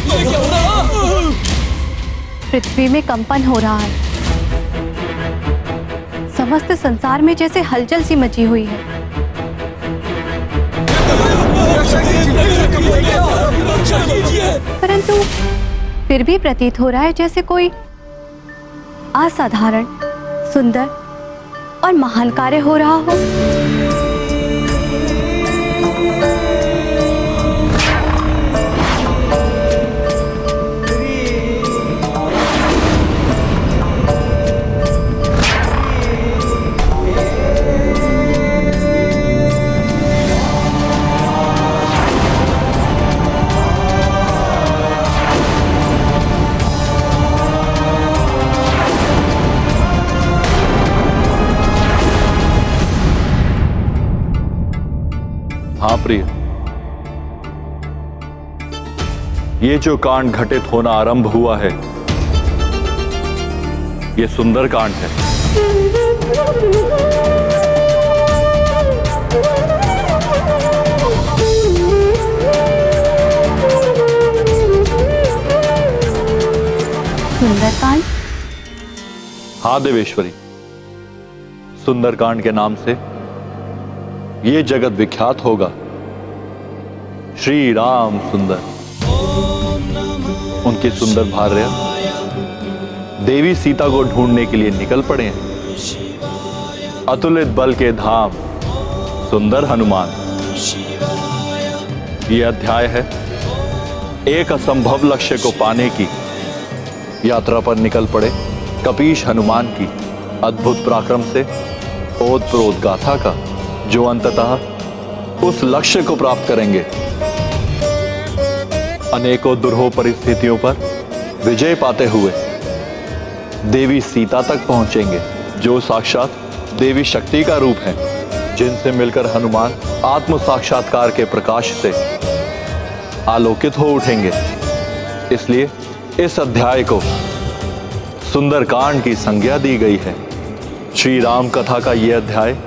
ये क्या हो रहा? पृथ्वी में कंपन हो रहा है। समस्त संसार में जैसे हलचल सी मची हुई है। परंतु फिर भी प्रतीत हो रहा है जैसे कोई असाधारण, सुंदर और महान कार्य हो रहा हो। हाँ प्रिय, ये जो कांड घटित होना आरंभ हुआ है, ये सुंदर कांड है। सुंदरकांड? हाँ देवेश्वरी, सुंदरकांड के नाम से ये जगत विख्यात होगा। श्री राम सुंदर, उनकी सुंदर भार्या देवी सीता को ढूंढने के लिए निकल पड़े हैं। अतुलित बल के धाम सुंदर हनुमान। यह अध्याय है एक असंभव लक्ष्य को पाने की यात्रा पर निकल पड़े कपीश हनुमान की अद्भुत पराक्रम से ओतप्रोत गाथा का, जो अंततः उस लक्ष्य को प्राप्त करेंगे। अनेकों दुर्हो परिस्थितियों पर विजय पाते हुए देवी सीता तक पहुंचेंगे, जो साक्षात देवी शक्ति का रूप है, जिनसे मिलकर हनुमान आत्म साक्षात्कार के प्रकाश से आलोकित हो उठेंगे। इसलिए इस अध्याय को सुंदरकांड की संज्ञा दी गई है। श्री राम कथा का यह अध्याय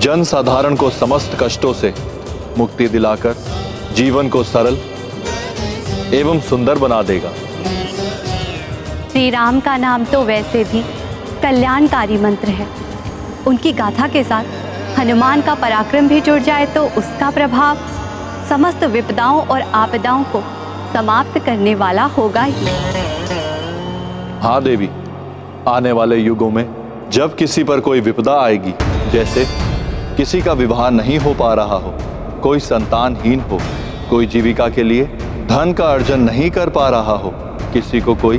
जन साधारण को समस्त कष्टों से मुक्ति दिलाकर जीवन को सरल एवं सुंदर बना देगा। श्री राम का नाम तो वैसे भी कल्याणकारी मंत्र है। उनकी गाथा के साथ हनुमान का पराक्रम भी जुड़ जाए तो उसका प्रभाव समस्त विपदाओं और आपदाओं को समाप्त करने वाला होगा ही। हाँ देवी, आने वाले युगों में जब किसी पर कोई विपदा आएगी, जैसे किसी का विवाह नहीं हो पा रहा हो, कोई संतानहीन हो, कोई जीविका के लिए धन का अर्जन नहीं कर पा रहा हो, किसी को कोई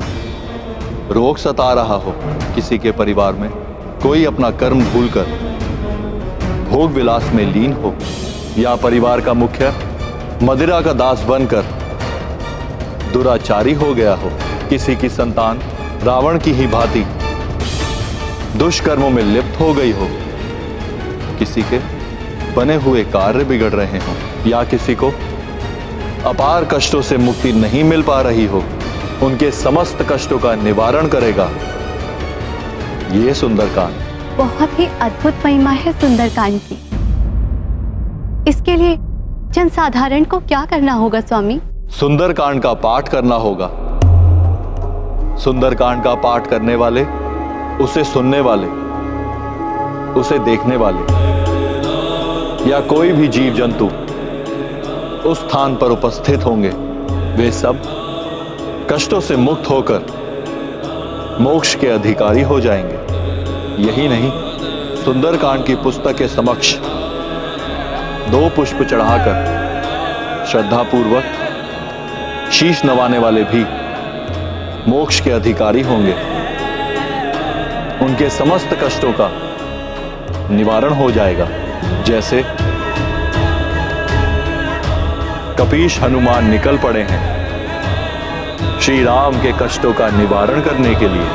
रोग सता रहा हो, किसी के परिवार में कोई अपना कर्म भूलकर भोग विलास में लीन हो, या परिवार का मुखिया मदिरा का दास बनकर दुराचारी हो गया हो, किसी की संतान रावण की ही भांति दुष्कर्मों में लिप्त हो गई हो, किसी के बने हुए कार्य बिगड़ रहे हों, या किसी को अपार कष्टों से मुक्ति नहीं मिल पा रही हो, उनके समस्त कष्टों का निवारण करेगा ये सुंदरकांड। बहुत ही अद्भुत महिमा है सुंदरकांड की। इसके लिए जनसाधारण को क्या करना होगा स्वामी? सुंदरकांड का पाठ करना होगा। सुंदरकांड का पाठ करने वाले, उसे सुनने वाले, उसे देखने वाले या कोई भी जीव जंतु उस स्थान पर उपस्थित होंगे, वे सब कष्टों से मुक्त होकर मोक्ष के अधिकारी हो जाएंगे। यही नहीं, सुंदरकांड की पुस्तक के समक्ष 2 पुष्प चढ़ाकर श्रद्धापूर्वक शीश नवाने वाले भी मोक्ष के अधिकारी होंगे। उनके समस्त कष्टों का निवारण हो जाएगा, जैसे कपीश हनुमान निकल पड़े हैं श्री राम के कष्टों का निवारण करने के लिए।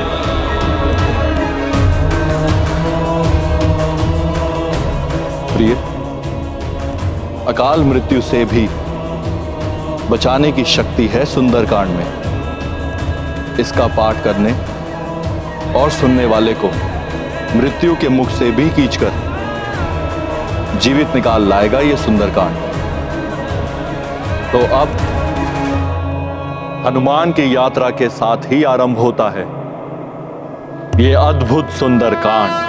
प्रिय, अकाल मृत्यु से भी बचाने की शक्ति है सुंदरकांड में। इसका पाठ करने और सुनने वाले को मृत्यु के मुख से भी खींचकर जीवित निकाल लाएगा ये सुंदरकांड। तो अब हनुमान की यात्रा के साथ ही आरंभ होता है ये अद्भुत सुंदर कांड।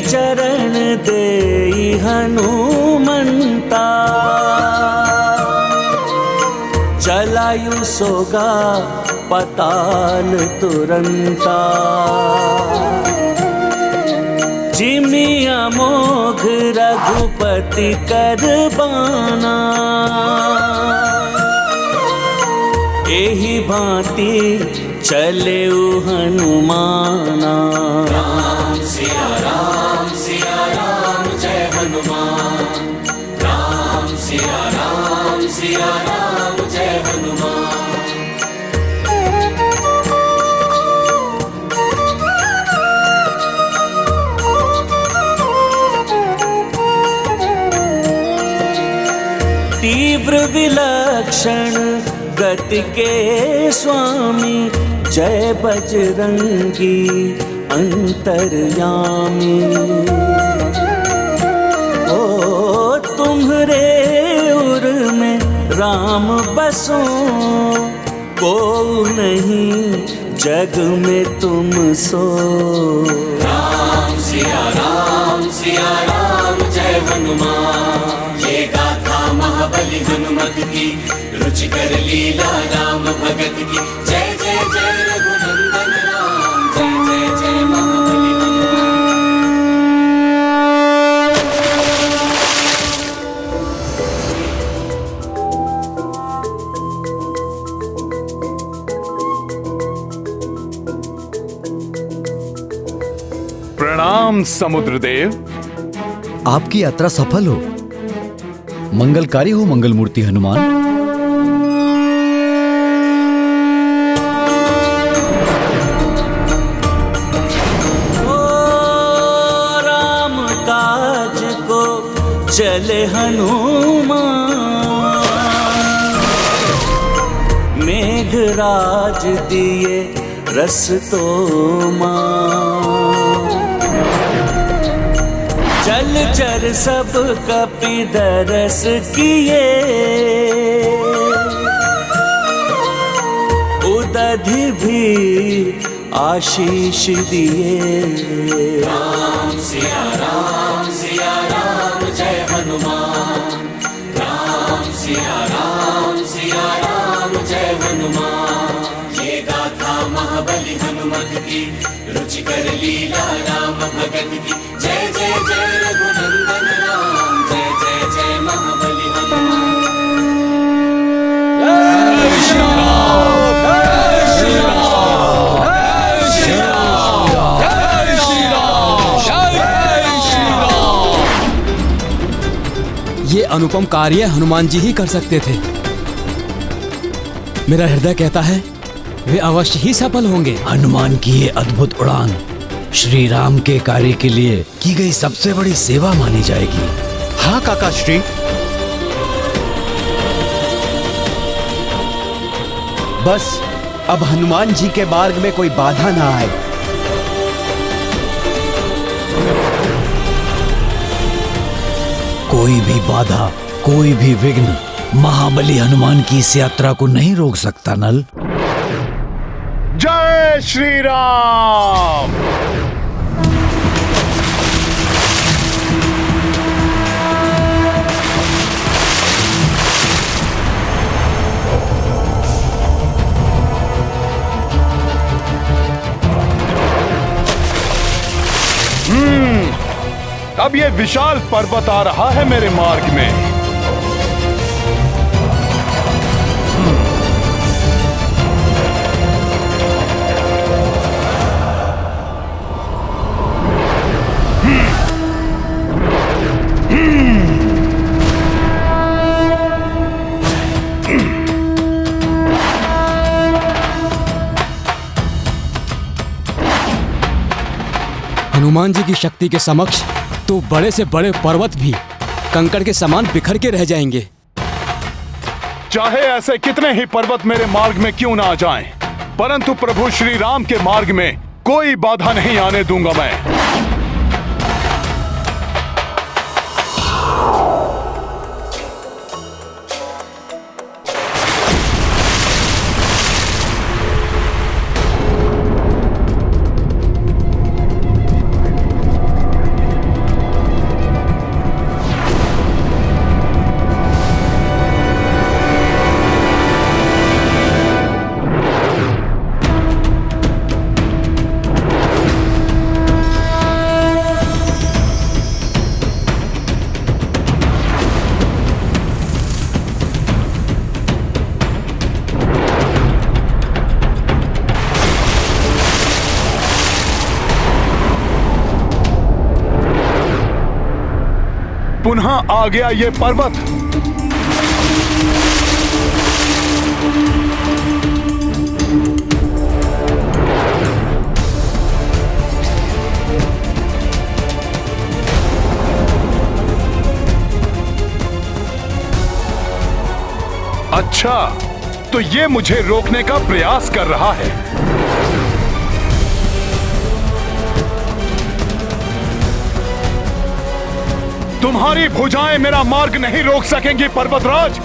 चरण देई हनुमंता, चलायु सोगा पताल तुरंता। जिमिया मोघ रघुपति कर बाना, एही भांति चले हनुमाना। राम सिया राम जय हनुमान। राम सिया राम जय हनुमान। तीव्र विलक्षण गति के स्वामी, जय बजरंगी अंतर्यामी। ओ तुम्हरे उर में राम बसो, को नहीं जग में तुम सो। राम सिया राम जय हनुमान। ये गाथा महाबली हनुमत की, रुचिकर लीला राम भगत की। जय जय जय रघुनंदन राम, जय जय जय महाबली हनुमान। प्रणाम समुद्रदेव। आपकी यात्रा सफल हो, मंगलकारी हो मंगल मूर्ति हनुमान। ओ राम काज को चले हनुमान, मेघराज दिए रस तो जल चर सब कपि दरस किए, उदधि भी आशीष दिए। राम सिया राम जय हनुमान। राम सिया राम जय हनुमान। ये गाथा महाबली हनुमत की, रुचिकर लीला राम भगत की। जय जय जय रघुनंदन राम, जय जय जय महाबली हनुमान। जय श्री राम, जय श्री राम, जय श्री राम, जय श्री राम, जय श्री राम। ये अनुपम कार्य हनुमान जी ही कर सकते थे। मेरा हृदय कहता है वे अवश्य ही सफल होंगे। हनुमान की ये अद्भुत उड़ान श्री राम के कार्य के लिए की गई सबसे बड़ी सेवा मानी जाएगी। हाँ काका श्री। बस अब हनुमान जी के मार्ग में कोई बाधा ना आए। कोई भी बाधा, कोई भी विघ्न महाबली हनुमान की इस यात्रा को नहीं रोक सकता नल। जय श्री राम। अब ये विशाल पर्वत आ रहा है मेरे मार्ग में। हनुमान जी की शक्ति के समक्ष तो बड़े से बड़े पर्वत भी कंकड़ के समान बिखर के रह जाएंगे। चाहे ऐसे कितने ही पर्वत मेरे मार्ग में क्यों ना आ जाएं, परंतु प्रभु श्री राम के मार्ग में कोई बाधा नहीं आने दूंगा मैं। पुनः आ गया ये पर्वत। अच्छा, तो ये मुझे रोकने का प्रयास कर रहा है। तुम्हारी भुजाएं मेरा मार्ग नहीं रोक सकेंगी पर्वतराज।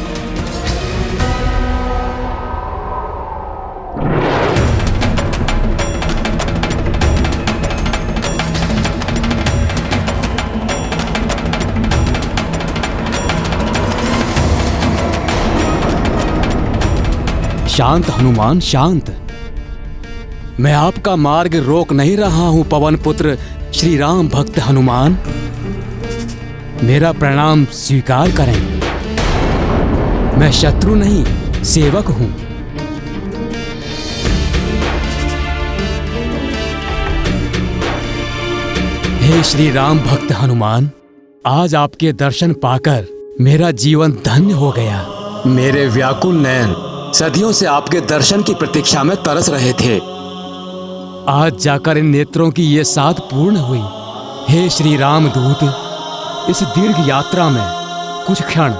शांत हनुमान शांत। मैं आपका मार्ग रोक नहीं रहा हूं पवन पुत्र श्री राम भक्त हनुमान। मेरा प्रणाम स्वीकार करें। मैं शत्रु नहीं सेवक हूं। हे श्री राम भक्त हनुमान, आज आपके दर्शन पाकर मेरा जीवन धन्य हो गया। मेरे व्याकुल नयन सदियों से आपके दर्शन की प्रतीक्षा में तरस रहे थे। आज जाकर इन नेत्रों की ये साध पूर्ण हुई। हे श्री राम दूत, इस दीर्घ यात्रा में कुछ क्षण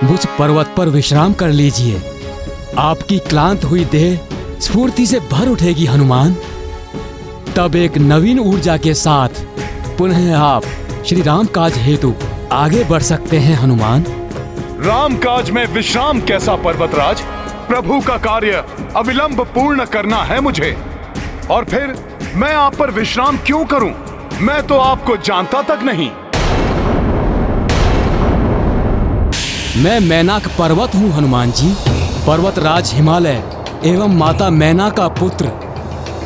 मुझ पर्वत पर विश्राम कर लीजिए। आपकी क्लांत हुई देह स्फूर्ति से भर उठेगी हनुमान। तब एक नवीन ऊर्जा के साथ पुनः आप श्री राम काज हेतु आगे बढ़ सकते हैं हनुमान। राम काज में विश्राम कैसा पर्वतराज? प्रभु का कार्य अविलंब पूर्ण करना है मुझे। और फिर मैं आप पर विश्राम क्यों करूं? मैं तो आपको जानता तक नहीं। मैं मैनाक पर्वत हूँ हनुमान जी, पर्वतराज हिमालय एवं माता मैना का पुत्र।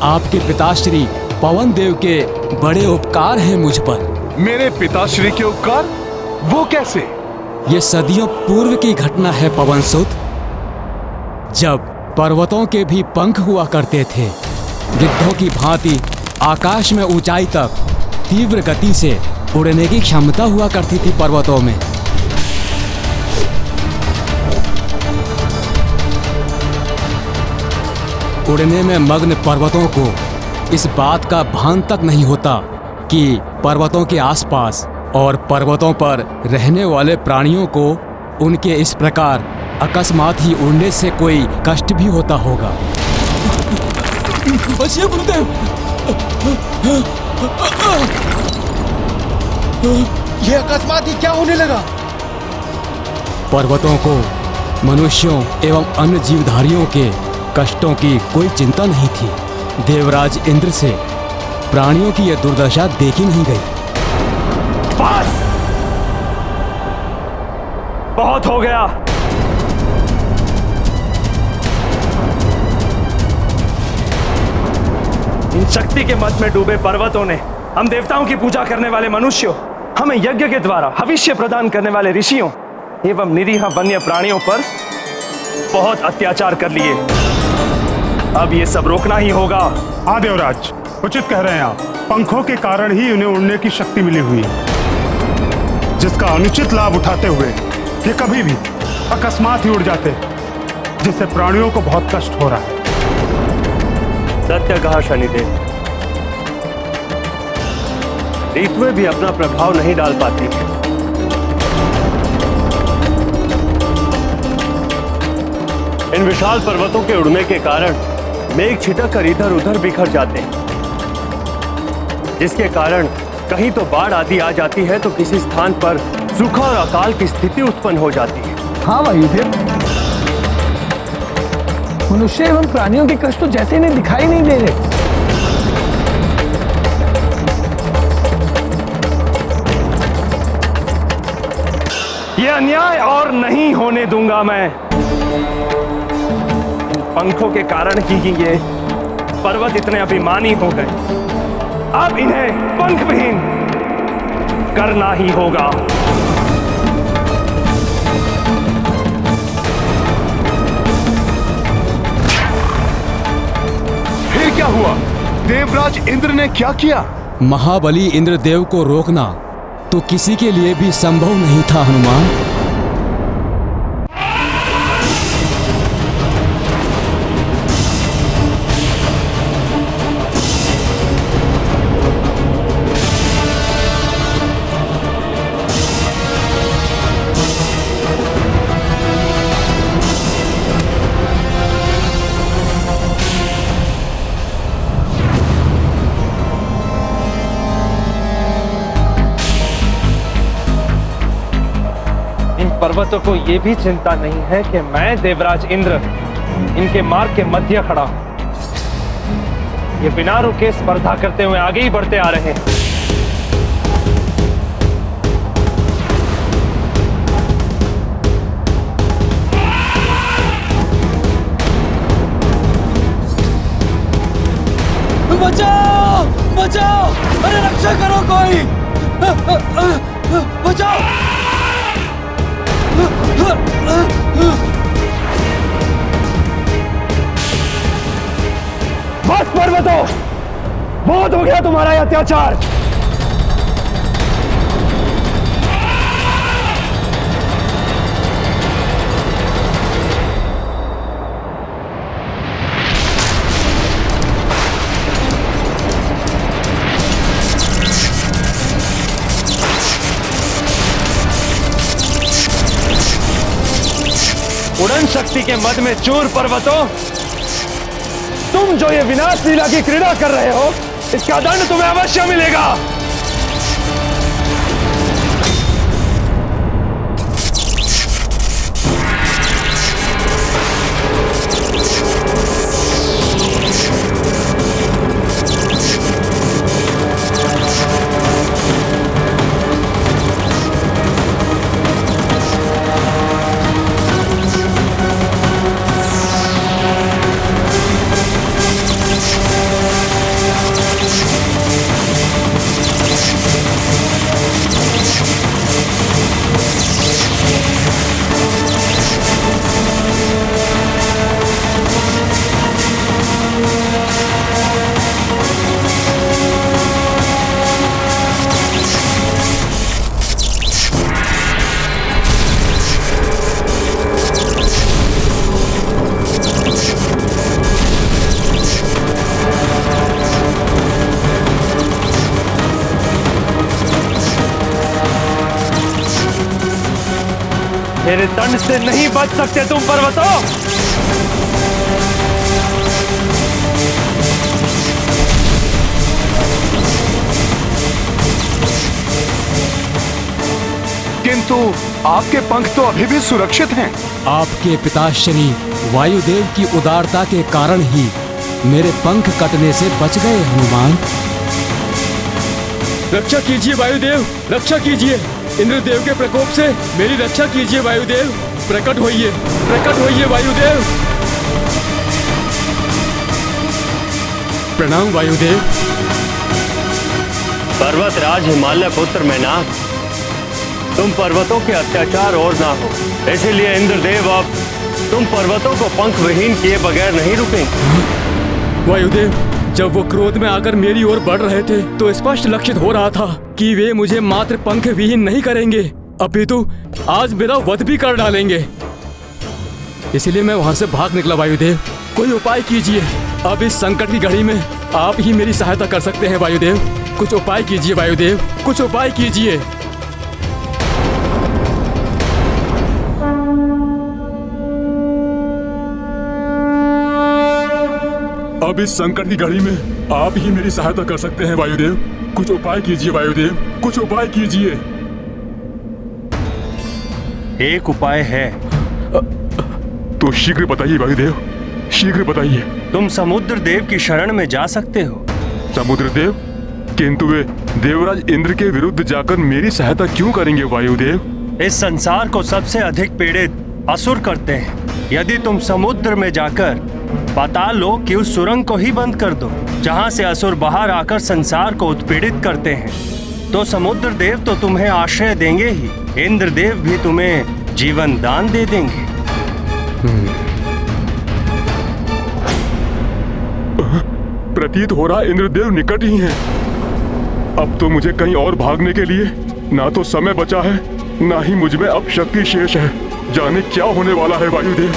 आपके पिताश्री पवन देव के बड़े उपकार हैं मुझ पर। मेरे पिताश्री के उपकार? वो कैसे? ये सदियों पूर्व की घटना है पवन सुत, जब पर्वतों के भी पंख हुआ करते थे। गिद्धों की भांति आकाश में ऊंचाई तक तीव्र गति से उड़ने की क्षमता हुआ करती थी पर्वतों में। उड़ने में मग्न पर्वतों को इस बात का भान तक नहीं होता कि पर्वतों के आसपास और पर्वतों पर रहने वाले प्राणियों को उनके इस प्रकार अकस्मात ही उड़ने से कोई कष्ट भी होता होगा। बचिए गुरुदेव। ये अकस्मात ही क्या होने लगा? पर्वतों को मनुष्यों एवं अन्य जीवधारियों के कष्टों की कोई चिंता नहीं थी। देवराज इंद्र से प्राणियों की यह दुर्दशा देखी नहीं गई। बस, बहुत हो गया। इन शक्ति के मत में डूबे पर्वतों ने हम देवताओं की पूजा करने वाले मनुष्यों, हमें यज्ञ के द्वारा भविष्य प्रदान करने वाले ऋषियों एवं निरीह वन्य प्राणियों पर बहुत अत्याचार कर लिए। अब ये सब रोकना ही होगा। हाँ देवराज, उचित कह रहे हैं आप। पंखों के कारण ही उन्हें उड़ने की शक्ति मिली हुई है, जिसका अनुचित लाभ उठाते हुए ये कभी भी अकस्मात ही उड़ जाते, जिससे प्राणियों को बहुत कष्ट हो रहा है। सत्य कहा शनिदेव। ऋतुएं भी अपना प्रभाव नहीं डाल पाती हैं। इन विशाल पर्वतों के उड़ने के कारण मेघ छिटक कर इधर उधर बिखर जाते हैं, जिसके कारण कहीं तो बाढ़ आदि आ जाती है तो किसी स्थान पर सूखा और अकाल की स्थिति उत्पन्न हो जाती है। हाँ वायुदेव, मनुष्य एवं प्राणियों के कष्ट तो जैसे इन्हें दिखाई नहीं दे रहे। ये अन्याय और नहीं होने दूंगा मैं। पंखों के कारण ही ये पर्वत इतने अभिमानी हो गए। अब इन्हें पंख विहीन करना ही होगा। फिर क्या हुआ? देवराज इंद्र ने क्या किया? महाबली इंद्रदेव को रोकना तो किसी के लिए भी संभव नहीं था हनुमान। पर्वतों को यह भी चिंता नहीं है कि मैं देवराज इंद्र इनके मार्ग के मध्य खड़ा हूं। ये बिना रुके स्पर्धा करते हुए आगे ही बढ़ते आ रहे हैं। बचाओ बचाओ, अरे रक्षा करो कोई, बचाओ। बस पर्वतों, बहुत हो गया तुम्हारा यह अत्याचार। उड़न शक्ति के मद में चूर पर्वतों, तुम जो ये विनाश लीला की क्रीड़ा कर रहे हो, इसका दंड तुम्हें अवश्य मिलेगा। मेरे दंड से नहीं बच सकते तुम पर्वतों। किंतु आपके पंख तो अभी भी सुरक्षित हैं। आपके पिताश्री वायुदेव की उदारता के कारण ही मेरे पंख कटने से बच गए हनुमान। रक्षा कीजिए वायुदेव, रक्षा कीजिए। इंद्रदेव के प्रकोप से मेरी रक्षा कीजिए वायुदेव। प्रकट होइए वायुदेव। प्रणाम वायुदेव। पर्वतराज हिमालय पुत्र मैनाक, तुम पर्वतों के अत्याचार और ना हो, इसीलिए इंद्रदेव अब तुम पर्वतों को पंख विहीन किए बगैर नहीं रुकेंगे। वायुदेव, जब वो क्रोध में आकर मेरी ओर बढ़ रहे थे तो स्पष्ट लक्षित हो रहा था कि वे मुझे मात्र पंख विहीन नहीं करेंगे, अपितु आज मेरा वध भी कर डालेंगे। इसलिए मैं वहां से भाग निकला। वायुदेव, कोई उपाय कीजिए। अब इस संकट की घड़ी में आप ही मेरी सहायता कर सकते हैं वायुदेव। कुछ उपाय कीजिए वायुदेव, कुछ उपाय कीजिए। अब इस संकट की घड़ी में आप ही मेरी सहायता कर सकते हैं वायुदेव। कुछ उपाय कीजिए वायुदेव, कुछ उपाय कीजिए। एक उपाय है। तो शीघ्र बताइए वायुदेव, शीघ्र बताइए। तुम समुद्र देव की शरण में जा सकते हो। समुद्र देव? किंतु वे देवराज इंद्र के विरुद्ध जाकर मेरी सहायता क्यों करेंगे वायुदेव? इस संसार को सबसे अधिक पीड़ित असुर करते हैं। यदि तुम समुद्र में जाकर पाताल लोक की उस सुरंग को ही बंद कर दो जहां से असुर बाहर आकर संसार को उत्पीड़ित करते हैं, तो समुद्र देव तो तुम्हें आश्रय देंगे ही, इंद्र देव भी तुम्हें जीवन दान दे देंगे। प्रतीत हो रहा इंद्रदेव निकट ही हैं। अब तो मुझे कहीं और भागने के लिए ना तो समय बचा है, ना ही मुझ में अब शक्ति शेष है। जाने क्या होने वाला है वायुदेव।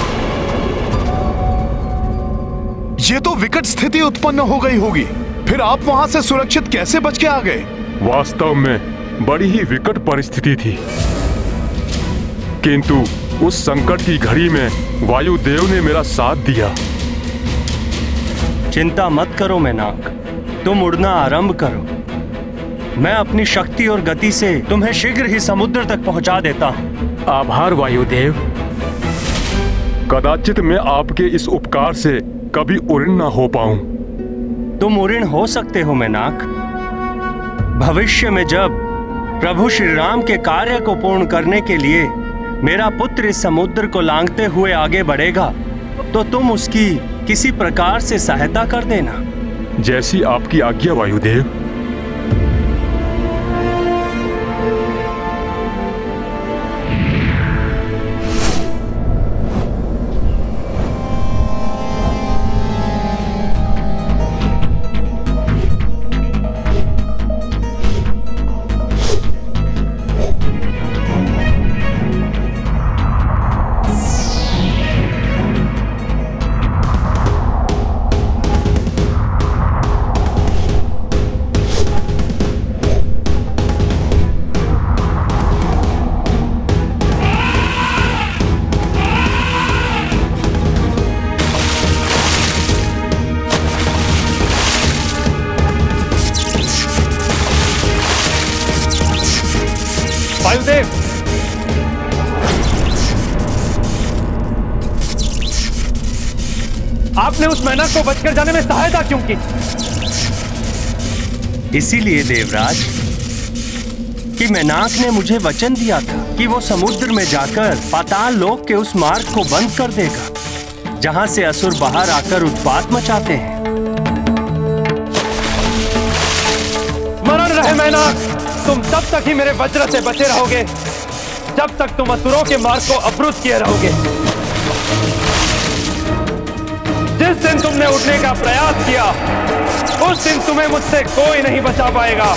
ये तो विकट स्थिति उत्पन्न हो गई होगी, फिर आप वहां से सुरक्षित कैसे बच के आ गए? वास्तव में बड़ी ही विकट परिस्थिति थी, किंतु उस संकट की घड़ी में वायुदेव ने मेरा साथ दिया। चिंता मत करो मैनाक, तुम उड़ना आरंभ करो। मैं अपनी शक्ति और गति से तुम्हें शीघ्र ही समुद्र तक पहुंचा देता हूं। आभार वायुदेव। कदाचित मैं आपके इस उपकार से कभी उड़न ना हो पाऊं। तुम उड़न हो सकते हो मैनाक। भविष्य में जब प्रभु श्री राम के कार्य को पूर्ण करने के लिए मेरा पुत्र इस समुद्र को लांघते हुए आगे बढ़ेगा, तो तुम उसकी किसी प्रकार से सहायता कर देना। जैसी आपकी आज्ञा वायुदेव। वायुदेव, आपने उस मैनाक को बचकर जाने में सहायता क्यों की? इसीलिए देवराज कि मैनाक ने मुझे वचन दिया था कि वो समुद्र में जाकर पाताल लोक के उस मार्ग को बंद कर देगा जहां से असुर बाहर आकर उत्पात मचाते हैं। स्मरण रहे मैनाक, तुम तब तक ही मेरे वज्र से बचे रहोगे जब तक तुम असुरों के मार्ग को अवरुद्ध किए रहोगे। जिस दिन तुमने उठने का प्रयास किया, उस दिन तुम्हें मुझसे कोई नहीं बचा पाएगा।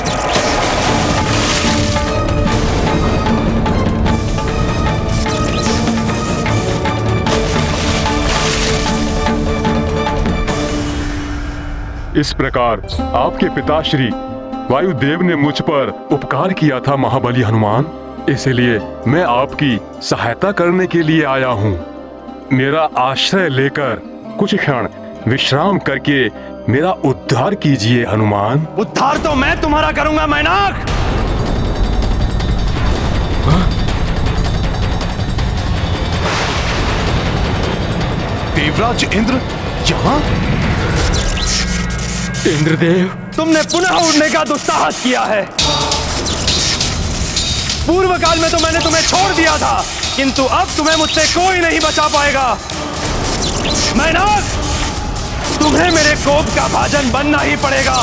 इस प्रकार आपके पिताश्री वायुदेव ने मुझ पर उपकार किया था महाबली हनुमान। इसलिए मैं आपकी सहायता करने के लिए आया हूँ। मेरा आश्रय लेकर कुछ क्षण विश्राम करके मेरा उद्धार कीजिए हनुमान। उद्धार तो मैं तुम्हारा करूंगा मैनाक। देवराज इंद्र यहाँ? इंद्रदेव, तुमने पुनः उड़ने का दुस्साहस किया है। पूर्व काल में तो मैंने तुम्हें छोड़ दिया था, किंतु अब तुम्हें मुझसे कोई नहीं बचा पाएगा। मैनाक, तुम्हें मेरे कोप का भाजन बनना ही पड़ेगा।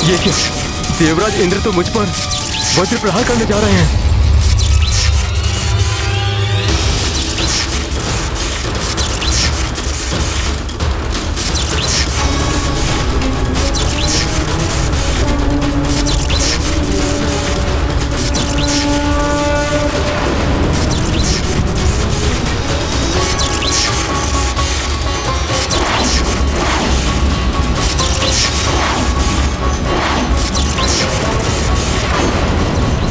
ये क्या? देवराज इंद्र तो मुझ पर वज्र प्रहार करने जा रहे हैं।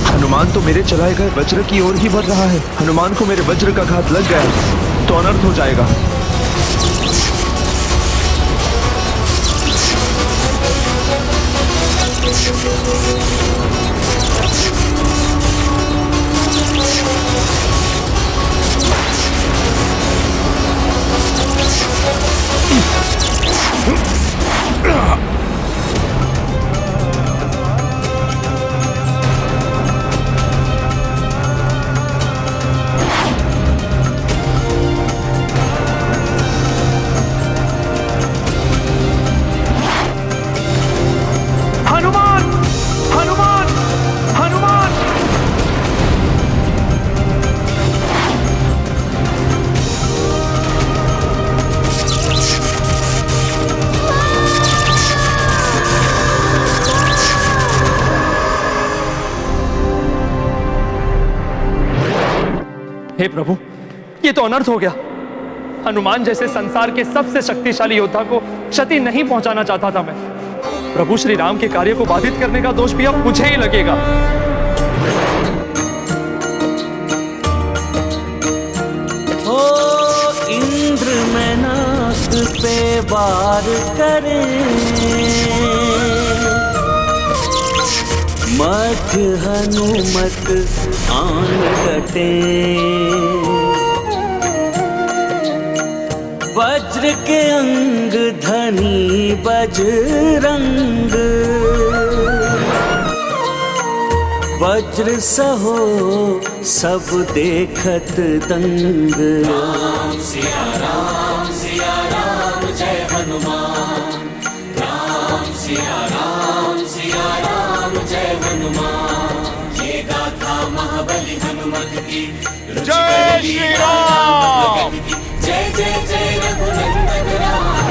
हनुमान तो मेरे चलाए गए वज्र की ओर ही बढ़ रहा है। हनुमान को मेरे वज्र का घात लग गया तो अनर्थ हो जाएगा। हे प्रभु, ये तो अनर्थ हो गया। हनुमान जैसे संसार के सबसे शक्तिशाली योद्धा को क्षति नहीं पहुंचाना चाहता था मैं। प्रभु श्री राम के कार्य को बाधित करने का दोष भी अब मुझे ही लगेगा। ओ इंद्र मैनाक पे वार करे, मत हनुमत आन डटे। वज्र के अंग धनी बजरंग, वज्र सहो सब देखत दंग। राम सिया राम जय हनुमान। राम सिया राम जय हनुमान। ये गाथा महाबली हनुमत की। जय श्री राम। जय जय जय रघुनंदन राम।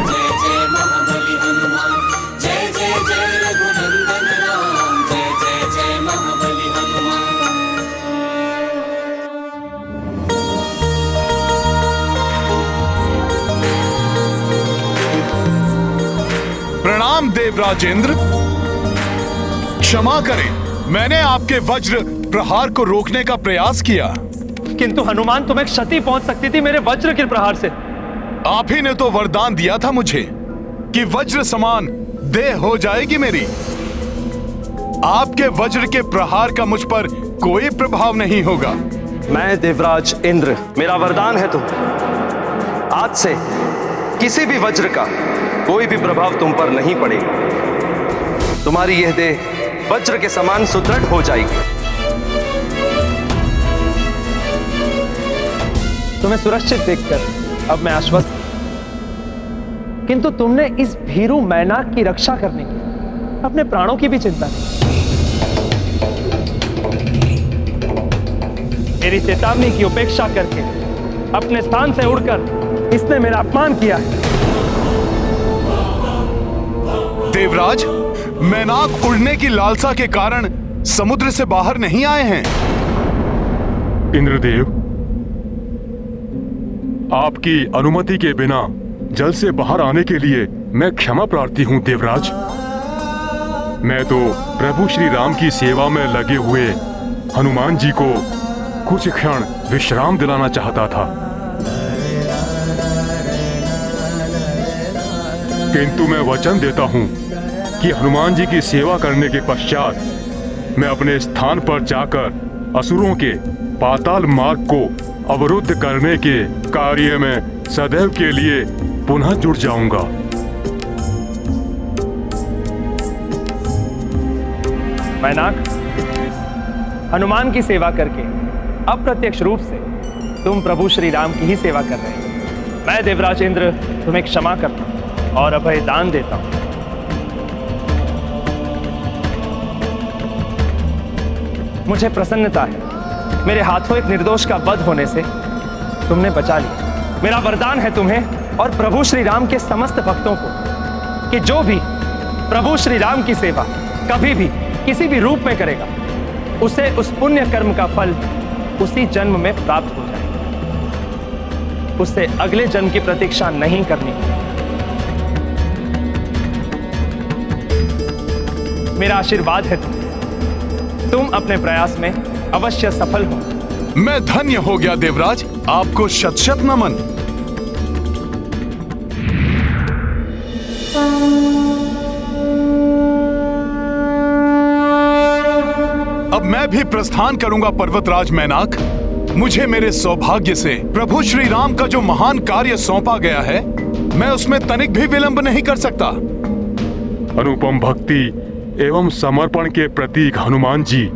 जय जय महाबली हनुमान। जय जय जय रघुनंदन राम। जय जय जय महाबली हनुमान। प्रणाम देवराज इंद्र, क्षमा करें, मैंने आपके वज्र प्रहार को रोकने का प्रयास किया, किंतु हनुमान तुम्हें क्षति पहुंच सकती थी मेरे वज्र के प्रहार से। आप ही ने तो वरदान दिया था मुझे कि वज्र समान देह हो जाएगी मेरी। आपके वज्र के प्रहार का मुझ पर कोई प्रभाव नहीं होगा। मैं देवराज इंद्र, मेरा वरदान है तो आज से किसी भी वज्र का कोई भी प्रभाव तुम पर नहीं पड़ेगा। तुम्हारी यह देह वज्र के समान सुदृढ़ हो जाएगी। तुम्हें सुरक्षित देखकर अब मैं आश्वस्त, किंतु तुमने इस भीरू मैनाक की रक्षा करने की अपने प्राणों की भी चिंता की। मेरी चेतावनी की उपेक्षा करके अपने स्थान से उड़कर इसने मेरा अपमान किया है। देवराज, मैनाक उड़ने की लालसा के कारण समुद्र से बाहर नहीं आए हैं। इंद्रदेव, आपकी अनुमति के बिना जल से बाहर आने के लिए मैं क्षमा प्रार्थी हूँ देवराज। मैं तो प्रभु श्री राम की सेवा में लगे हुए हनुमान जी को कुछ क्षण विश्राम दिलाना चाहता था, किंतु मैं वचन देता हूँ कि हनुमान जी की सेवा करने के पश्चात मैं अपने स्थान पर जाकर असुरों के पाताल मार्ग को अवरुद्ध करने के कार्य में सदैव के लिए पुनः जुड़ जाऊंगा। मैनाक, हनुमान की सेवा करके अप्रत्यक्ष रूप से तुम प्रभु श्री राम की ही सेवा कर रहे हो। मैं देवराज इंद्र तुम्हें क्षमा करता हूं और अभय दान देता हूं। मुझे प्रसन्नता है, मेरे हाथों एक निर्दोष का वध होने से तुमने बचा लिया। मेरा वरदान है तुम्हें और प्रभु श्री राम के समस्त भक्तों को कि जो भी प्रभु श्री राम की सेवा कभी भी किसी भी रूप में करेगा, उसे उस पुण्य कर्म का फल उसी जन्म में प्राप्त हो जाए। उससे अगले जन्म की प्रतीक्षा नहीं करनी। मेरा आशीर्वाद है तुम अपने प्रयास में अवश्य सफल हो। मैं धन्य हो गया देवराज, आपको शत शत नमन। अब मैं भी प्रस्थान करूंगा पर्वतराज मैनाक। मुझे मेरे सौभाग्य से प्रभु श्री राम का जो महान कार्य सौंपा गया है, मैं उसमें तनिक भी विलंब नहीं कर सकता। अनुपम भक्ति एवं समर्पण के प्रतीक हनुमान जी,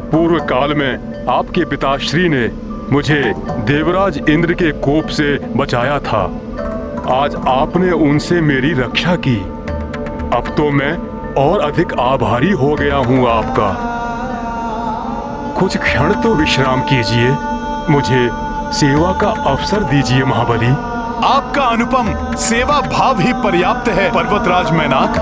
पूर्व काल में आपके पिताश्री ने मुझे देवराज इंद्र के कोप से बचाया था। आज आपने उनसे मेरी रक्षा की। अब तो मैं और अधिक आभारी हो गया हूँ आपका। कुछ क्षण तो विश्राम कीजिए, मुझे सेवा का अवसर दीजिए महाबली। आपका अनुपम सेवा भाव ही पर्याप्त है पर्वतराज मैनाक।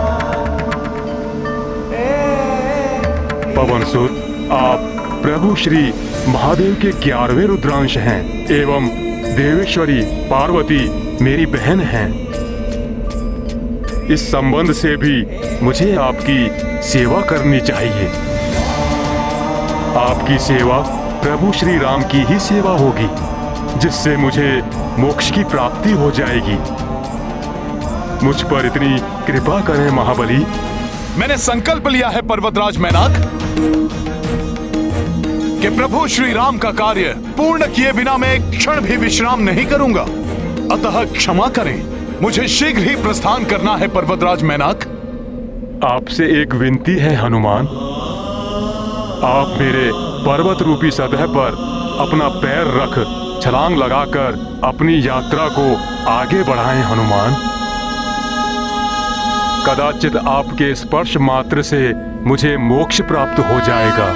पवनसुत, आप प्रभु श्री महादेव के 11वें रुद्रांश हैं एवं देवेश्वरी पार्वती मेरी बहन हैं। इस संबंध से भी मुझे आपकी सेवा करनी चाहिए। आपकी सेवा प्रभु श्री राम की ही सेवा होगी, जिससे मुझे मोक्ष की प्राप्ति हो जाएगी। मुझ पर इतनी कृपा करें महाबली। मैंने संकल्प लिया है पर्वतराज मैनाक कि प्रभु श्री राम का कार्य पूर्ण किए बिना मैं एक क्षण भी विश्राम नहीं करूंगा। अतः क्षमा करें, मुझे शीघ्र ही प्रस्थान करना है पर्वतराज मैनाक। आपसे एक विनती है हनुमान, आप मेरे पर्वत रूपी सतह पर अपना पैर रख छलांग लगाकर अपनी यात्रा को आगे बढ़ाएं हनुमान। कदाचित आपके स्पर्श मात्र से मुझे मोक्ष प्राप्त हो जाएगा।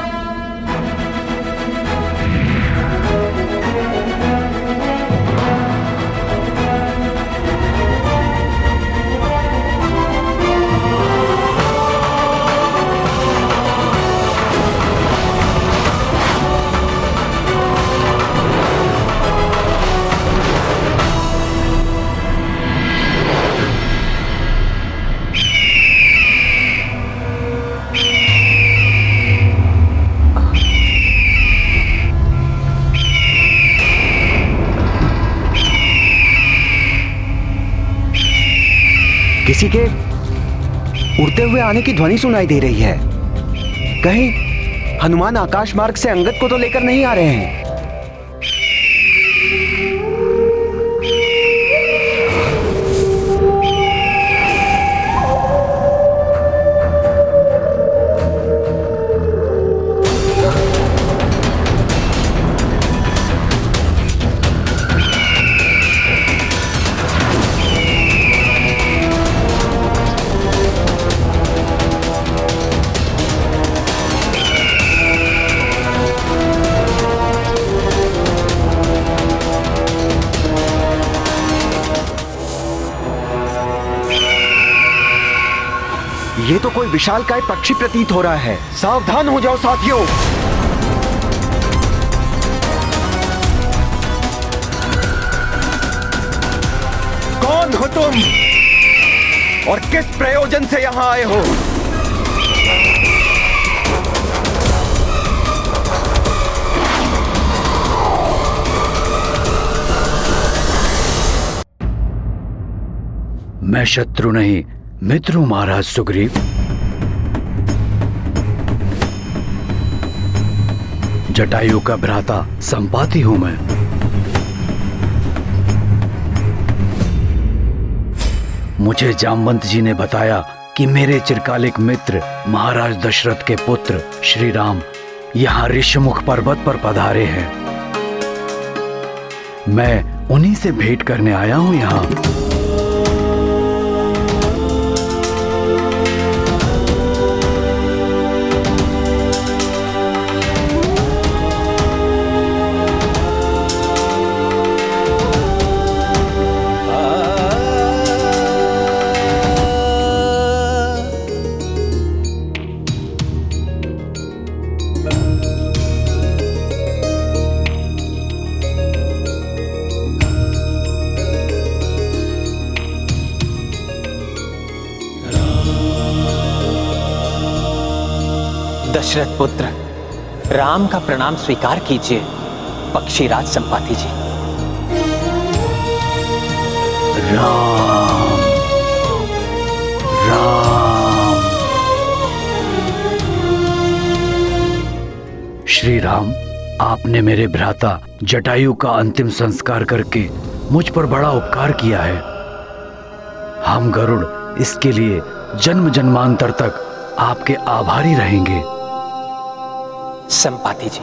किसी के उड़ते हुए आने की ध्वनि सुनाई दे रही है। कहीं हनुमान आकाश मार्ग से अंगद को तो लेकर नहीं आ रहे हैं। ये तो कोई विशालकाय पक्षी प्रतीत हो रहा है। सावधान हो जाओ साथियों। कौन हो तुम और किस प्रयोजन से यहाँ आए हो? मैं शत्रु नहीं मित्र हूं महाराज सुग्रीव। जटायु का भ्राता संपाति हूं मैं। मुझे जामवंत जी ने बताया कि मेरे चिरकालिक मित्र महाराज दशरथ के पुत्र श्री राम यहाँ ऋषमुख पर्वत पर पधारे हैं। मैं उन्हीं से भेंट करने आया हूं यहाँ। दशरथ पुत्र राम का प्रणाम स्वीकार कीजिए पक्षीराज संपाति जी। राम राम। श्री राम, आपने मेरे भ्राता जटायु का अंतिम संस्कार करके मुझ पर बड़ा उपकार किया है। हम गरुड़ इसके लिए जन्म जन्मांतर तक आपके आभारी रहेंगे। संपाति जी,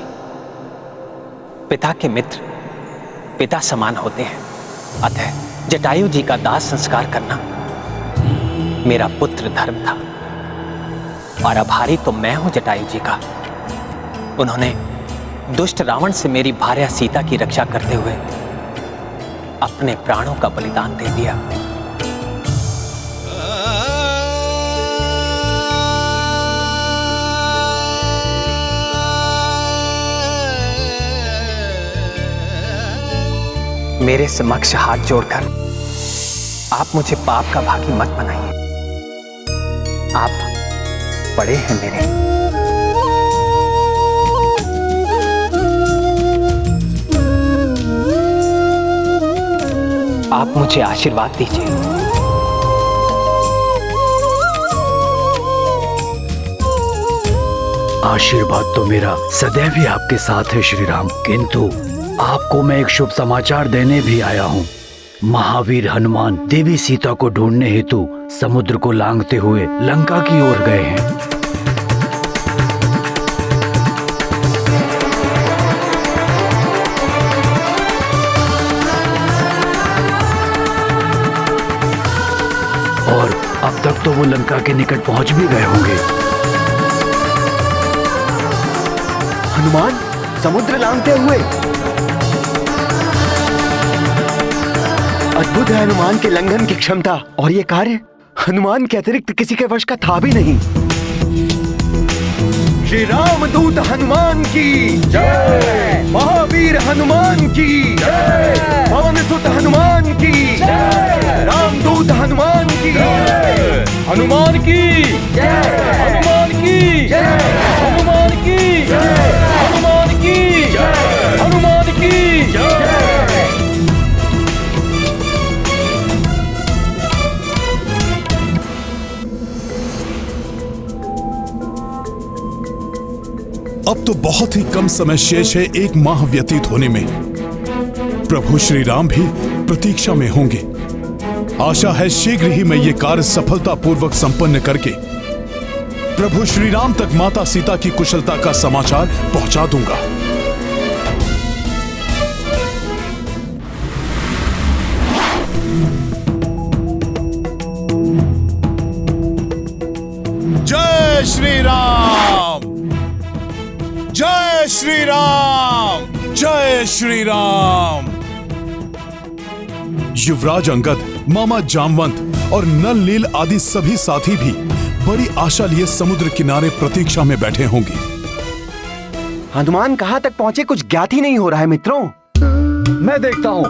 पिता के मित्र पिता समान होते हैं, अतः जटायु जी का दाह संस्कार करना मेरा पुत्र धर्म था। और आभारी तो मैं हूं जटायु जी का। उन्होंने दुष्ट रावण से मेरी भार्या सीता की रक्षा करते हुए अपने प्राणों का बलिदान दे दिया। मेरे समक्ष हाथ जोड़कर आप मुझे पाप का भागी मत बनाइए। आप बड़े हैं मेरे। आप मुझे आशीर्वाद दीजिए। आशीर्वाद तो मेरा सदैव ही आपके साथ है श्री राम, किंतु आपको मैं एक शुभ समाचार देने भी आया हूँ। महावीर हनुमान देवी सीता को ढूंढने हेतु समुद्र को लांघते हुए लंका की ओर गए हैं। और अब तक तो वो लंका के निकट पहुंच भी गए होंगे। हनुमान समुद्र लांघते हुए? अद्भुत है हनुमान के लंघन की क्षमता, और ये कार्य हनुमान के अतिरिक्त किसी के वश का था भी नहीं। श्री राम दूत हनुमान की जय, महावीर हनुमान की जय, पवन सुत हनुमान की जय, रामदूत हनुमान की जय, हनुमान की जय, हनुमान की जय, हनुमान की जय, हनुमान की जय, हनुमान की जय। अब तो बहुत ही कम समय शेष है एक माह व्यतीत होने में। प्रभु श्री राम भी प्रतीक्षा में होंगे। आशा है शीघ्र ही मैं ये कार्य सफलतापूर्वक संपन्न करके प्रभु श्री राम तक माता सीता की कुशलता का समाचार पहुंचा दूंगा। जय श्री राम, जय श्री राम, जय श्री राम। युवराज अंगद, मामा जामवंत और नल नील आदि सभी साथी भी बड़ी आशा लिए समुद्र किनारे प्रतीक्षा में बैठे होंगे। हनुमान कहां तक पहुंचे कुछ ज्ञात ही नहीं हो रहा है मित्रों। मैं देखता हूं।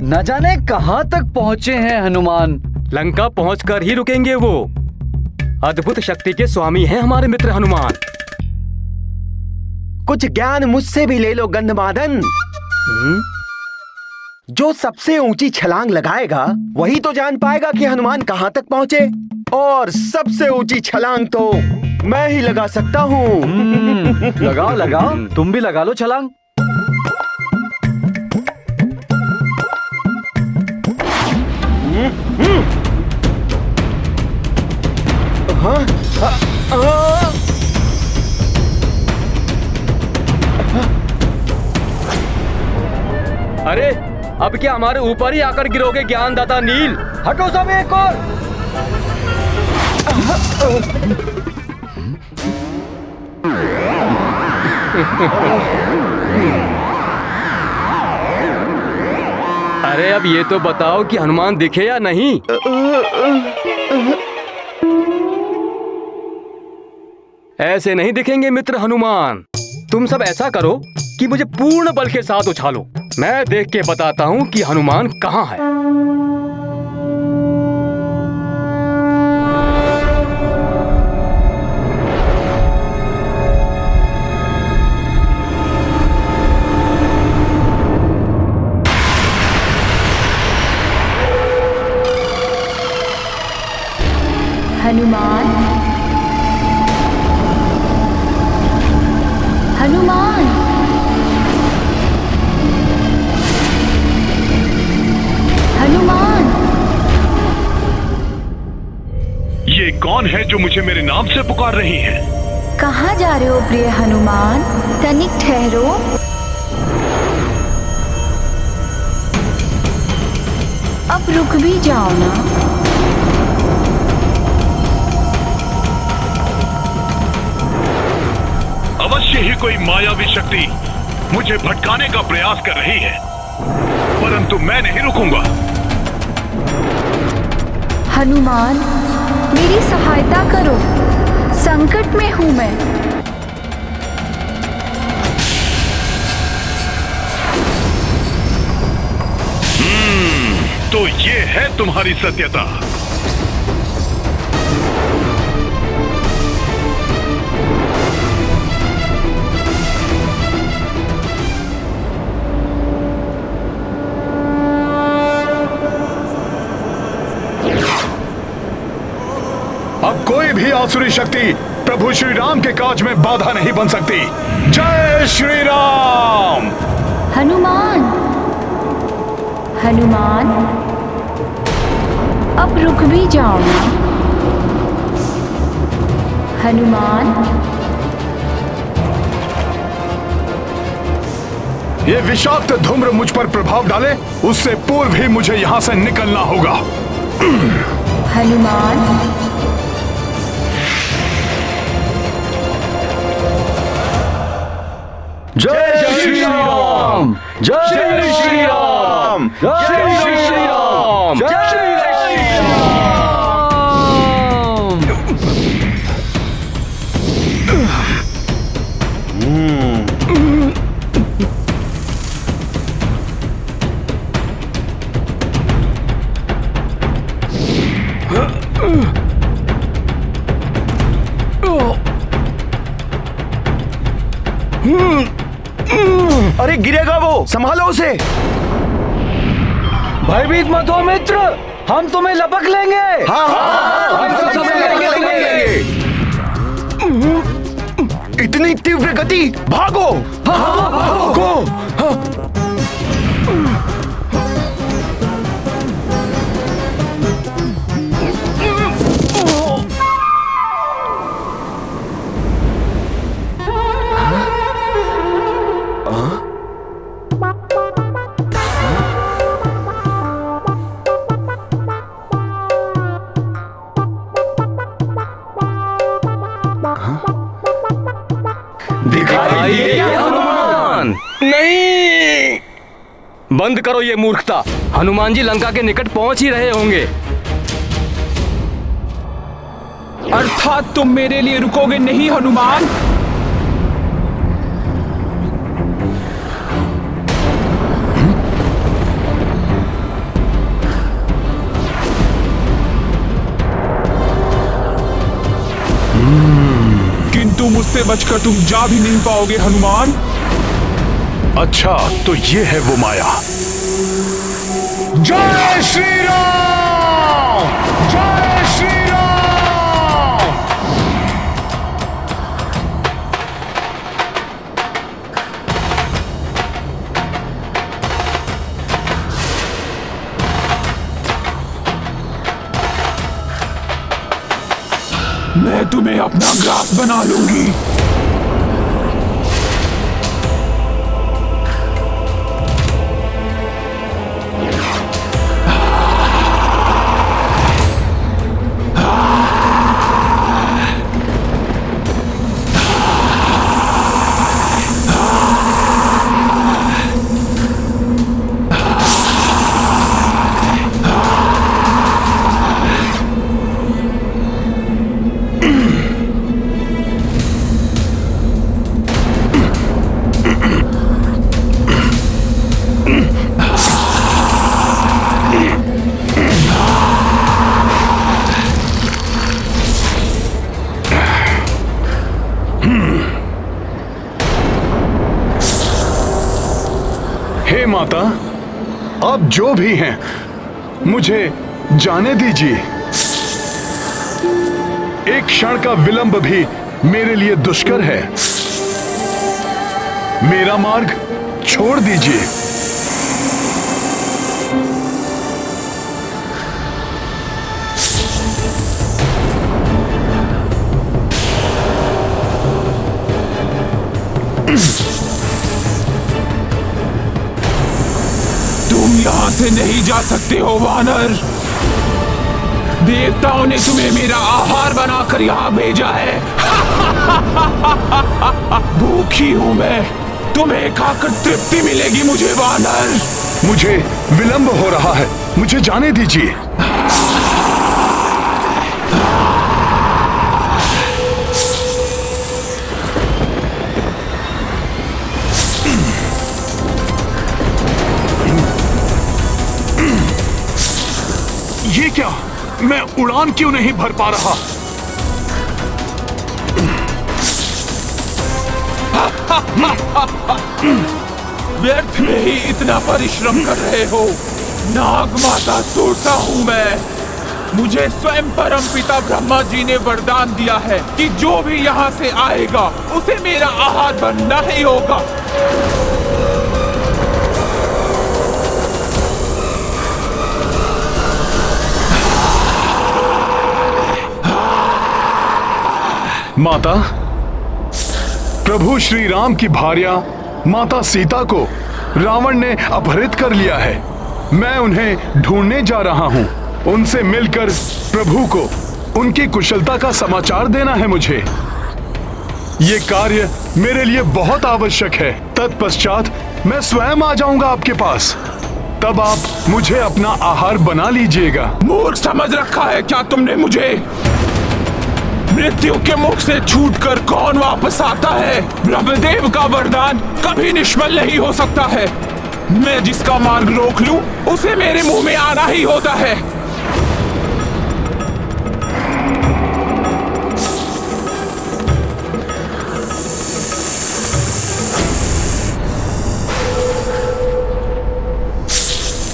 न जाने कहां तक पहुंचे हैं हनुमान। लंका पहुंचकर ही रुकेंगे वो। अद्भुत शक्ति के स्वामी हैं हमारे मित्र हनुमान। कुछ ज्ञान मुझसे भी ले लो गंधमादन। जो सबसे ऊंची छलांग लगाएगा वही तो जान पाएगा कि हनुमान कहां तक पहुंचे। और सबसे ऊंची छलांग तो मैं ही लगा सकता हूँ। लगाओ लगाओ, तुम भी लगा लो छलांग। अरे अब क्या हमारे ऊपर ही आकर गिरोगे ज्ञानदाता नील? हटो सब एक और। अरे अब ये तो बताओ कि हनुमान दिखे या नहीं? ऐसे नहीं दिखेंगे मित्र हनुमान। तुम सब ऐसा करो कि मुझे पूर्ण बल के साथ उछालो। मैं देख के बताता हूं कि हनुमान कहां है। हनुमान, हनुमान, हनुमान। ये कौन है जो मुझे मेरे नाम से पुकार रही है? कहाँ जा रहे हो प्रिय हनुमान? तनिक ठहरो। अब रुक भी जाओ ना। अवश्य ही कोई मायावी शक्ति मुझे भटकाने का प्रयास कर रही है, परंतु मैं नहीं रुकूंगा। हनुमान, मेरी सहायता करो, संकट में हूं मैं। तो ये है तुम्हारी सत्यता। अब कोई भी आसुरी शक्ति प्रभु श्री राम के काज में बाधा नहीं बन सकती। जय श्री राम। हनुमान, हनुमान, अब रुक भी जाओ ना। हनुमान, ये विषाक्त धूम्र मुझ पर प्रभाव डाले, उससे पूर्व ही मुझे यहां से निकलना होगा। हनुमान, जय श्री राम, जय श्री राम, जय श्री राम, जय श्री राम। अरे गिरेगा वो, संभालो उसे। भयभीत मत हो मित्र, हम तुम्हें लपक लेंगे। हाँ हाँ, हम सब लेंगे। इतनी तीव्र गति, भागो। हाँ, भागो। दिखाई दे हनुमान। नहीं। बंद करो ये मूर्खता। हनुमान जी लंका के निकट पहुंच ही रहे होंगे। अर्थात तुम मेरे लिए रुकोगे नहीं हनुमान? किंतु मुझसे बचकर तुम जा भी नहीं पाओगे हनुमान। अच्छा, तो ये है वो माया। जय श्री राम, जय श्री राम। मैं तुम्हें अपना ग्रास बना लूंगी। हे माता, आप जो भी हैं, मुझे जाने दीजिए। एक क्षण का विलंब भी मेरे लिए दुष्कर है। मेरा मार्ग छोड़ दीजिए। तुम यहाँ से नहीं जा सकते हो वानर। देवताओं ने तुम्हें मेरा आहार बनाकर यहाँ भेजा है। भूखी हूँ मैं, तुम्हें खाकर तृप्ति मिलेगी मुझे वानर। मुझे विलंब हो रहा है, मुझे जाने दीजिए। ये क्या? मैं उड़ान क्यों नहीं भर पा रहा? व्यर्थ में ही इतना परिश्रम कर रहे हो। नाग माता सोचा हूँ मैं। मुझे स्वयं परम पिता ब्रह्मा जी ने वरदान दिया है कि जो भी यहाँ से आएगा उसे मेरा आहार बनना ही होगा। माता, प्रभु श्री राम की भार्या माता सीता को रावण ने अपहरित कर लिया है। मैं उन्हें ढूंढने जा रहा हूं। उनसे मिलकर प्रभु को उनकी कुशलता का समाचार देना है मुझे। ये कार्य मेरे लिए बहुत आवश्यक है। तत्पश्चात मैं स्वयं आ जाऊंगा आपके पास। तब आप मुझे अपना आहार बना लीजिएगा। मूर्ख समझ रखा है क्या तुमने मुझे? मृत्यु के मुख से छूटकर कौन वापस आता है? ब्रह्मदेव का वरदान कभी निष्फल नहीं हो सकता है। मैं जिसका मार्ग रोक लूं, उसे मेरे मुंह में आना ही होता है।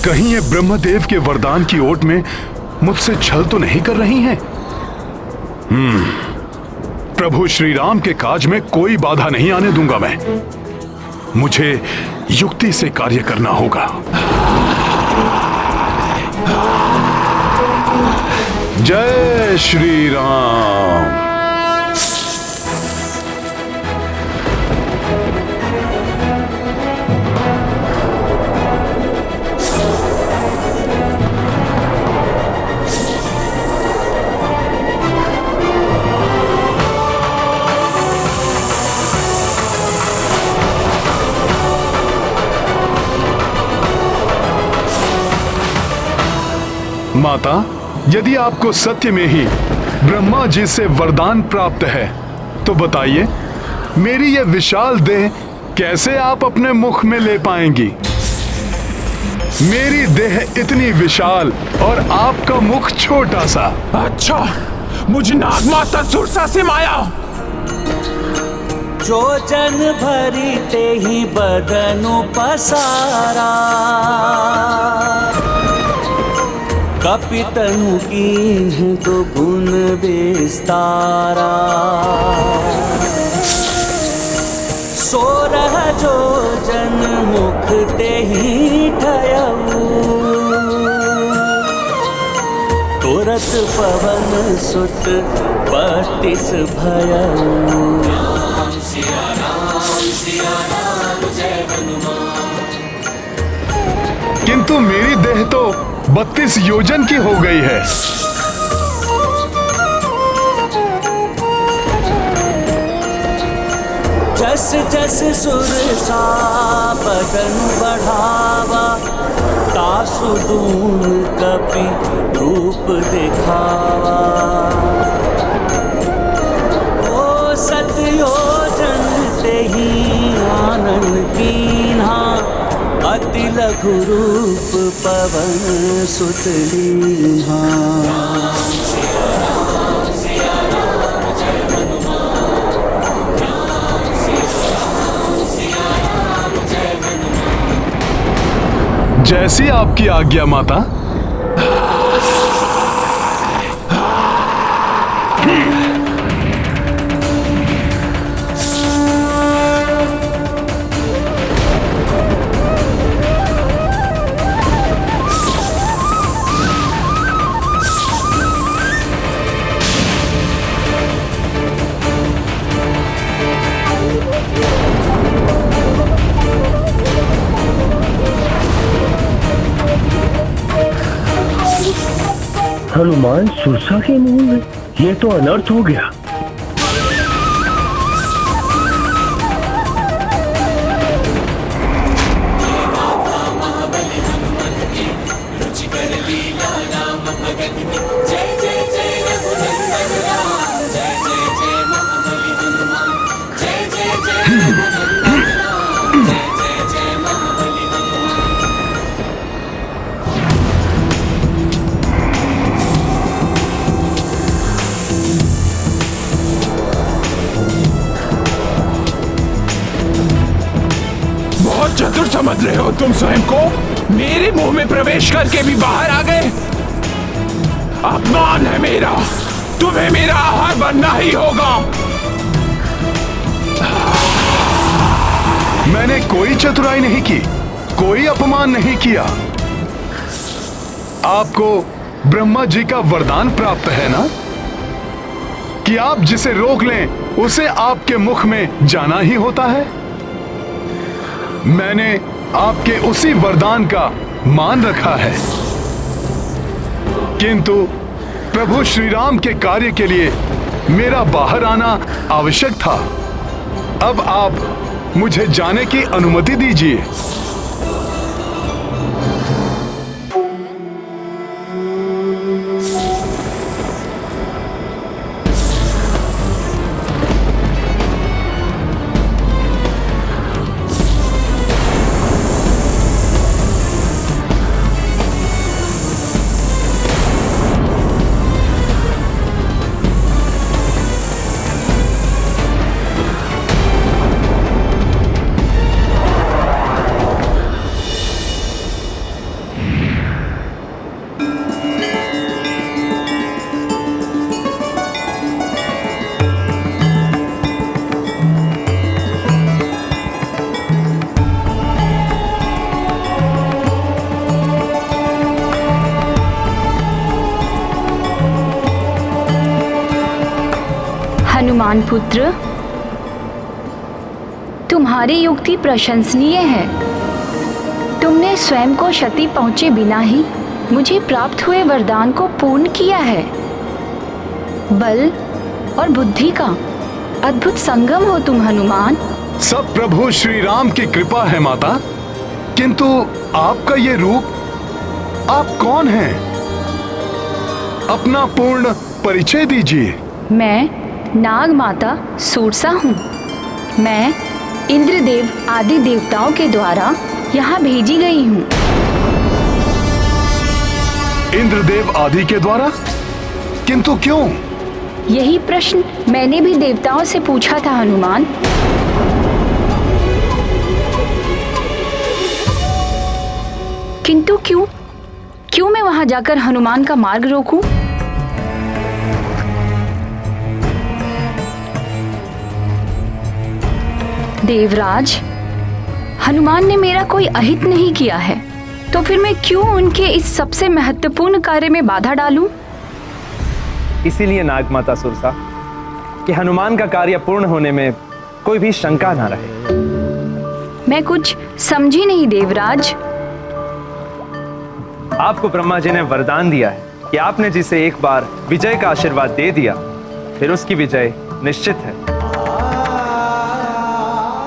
कहीं ये ब्रह्मदेव के वरदान की ओट में मुझसे छल तो नहीं कर रही हैं? प्रभु श्री राम के काज में कोई बाधा नहीं आने दूंगा मैं। मुझे युक्ति से कार्य करना होगा। जय श्री राम। माता, यदि आपको सत्य में ही ब्रह्मा जी से वरदान प्राप्त है तो बताइए, मेरी यह विशाल देह कैसे आप अपने मुख में ले पाएंगी? मेरी देह इतनी विशाल और आपका मुख छोटा सा। अच्छा, मुझ नागमाता सुरसा से माया। जो जन भरी ते ही बदनु पसारा, कपितनु कीन्ह तो गुण विस्तारा। सोरह जो जन मुख ते ही ठयऊ, तुरत पवन सुत 32 भयऊ। सिया राम जय हनुमान। किंतु मेरी देह तो 32 योजन की हो गई है। जस जस सुरसा बदन बढ़ावा, तासु दून कपि रूप दिखावा। ओ सतयोजन ते ही आनन कीन्हा, अति लघु रूप पवन सुत लीन्हा। जैसी आपकी आज्ञा माता। हनुमान सुरसा के मुंह में, ये तो अनर्थ हो गया। चतुर समझ रहे हो तुम स्वयं को? मेरे मुंह में प्रवेश करके भी बाहर आ गए। अपमान है मेरा, तुम्हें मेरा आहार बनना ही होगा। मैंने कोई चतुराई नहीं की, कोई अपमान नहीं किया। आपको ब्रह्मा जी का वरदान प्राप्त है ना कि आप जिसे रोक लें उसे आपके मुख में जाना ही होता है। मैंने आपके उसी वरदान का मान रखा है, किंतु प्रभु श्री राम के कार्य के लिए मेरा बाहर आना आवश्यक था। अब आप मुझे जाने की अनुमति दीजिए। हनुमान पुत्र, तुम्हारी युक्ति प्रशंसनीय है। तुमने स्वयं को क्षति पहुंचे बिना ही मुझे प्राप्त हुए वरदान को पूर्ण किया है। बल और बुद्धि का अद्भुत संगम हो तुम हनुमान। सब प्रभु श्री राम की कृपा है माता, किंतु आपका ये रूप, आप कौन हैं? अपना पूर्ण परिचय दीजिए। मैं नाग माता सूरसा हूँ। मैं इंद्रदेव आदि देवताओं के द्वारा यहाँ भेजी गई हूँ। इंद्रदेव आदि के द्वारा? किंतु क्यों? यही प्रश्न मैंने भी देवताओं से पूछा था हनुमान। किंतु क्यों? क्यों मैं वहां जाकर हनुमान का मार्ग रोकूं? देवराज, हनुमान ने मेरा कोई अहित नहीं किया है, तो फिर मैं क्यों उनके इस सबसे महत्वपूर्ण कार्य में बाधा डालूं? इसीलिए नागमाता सुरसा कि हनुमान का कार्य पूर्ण होने में कोई भी शंका ना रहे। मैं कुछ समझी नहीं देवराज। आपको ब्रह्मा जी ने वरदान दिया है कि आपने जिसे एक बार विजय का आशीर्वाद दे दिया, फिर उसकी विजय निश्चित है।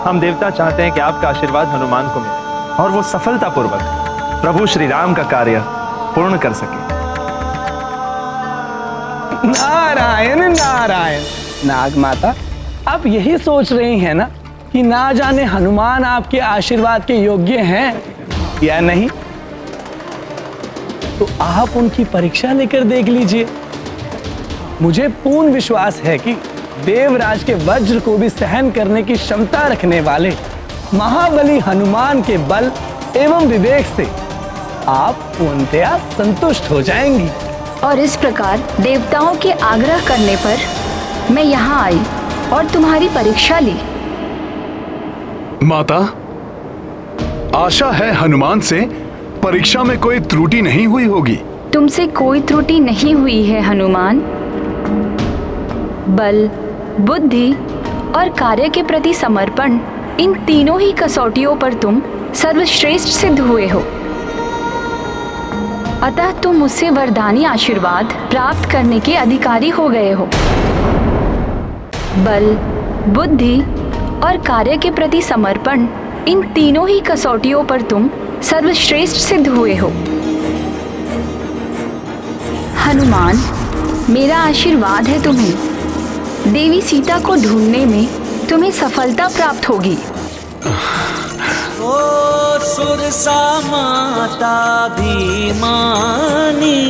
हम देवता चाहते हैं कि आपका आशीर्वाद हनुमान को मिले और वो सफलतापूर्वक प्रभु श्री राम का कार्य पूर्ण कर सके। नारायण नारायण। नागमाता, आप यही सोच रही हैं ना कि ना जाने हनुमान आपके आशीर्वाद के योग्य हैं या नहीं? तो आप उनकी परीक्षा लेकर देख लीजिए। मुझे पूर्ण विश्वास है कि देवराज के वज्र को भी सहन करने की क्षमता रखने वाले महाबली हनुमान के बल एवं विवेक से आप पूर्णतया संतुष्ट हो जाएंगी। और इस प्रकार देवताओं के आग्रह करने पर मैं यहाँ आई और तुम्हारी परीक्षा ली। माता, आशा है हनुमान से परीक्षा में कोई त्रुटि नहीं हुई होगी। तुमसे कोई त्रुटि नहीं हुई है हनुमान। बल, बुद्धि और कार्य के प्रति समर्पण, इन तीनों ही कसौटियों पर तुम सर्वश्रेष्ठ सिद्ध हुए हो। अतः तुम मुझसे वरदानी आशीर्वाद प्राप्त करने के अधिकारी हो गए हो। बल, बुद्धि और कार्य के प्रति समर्पण, इन तीनों ही कसौटियों पर तुम सर्वश्रेष्ठ सिद्ध हुए हो। हनुमान, मेरा आशीर्वाद है तुम्हें। देवी सीता को ढूंढने में तुम्हें सफलता प्राप्त होगी। ओ सुरसा माता भीमानी,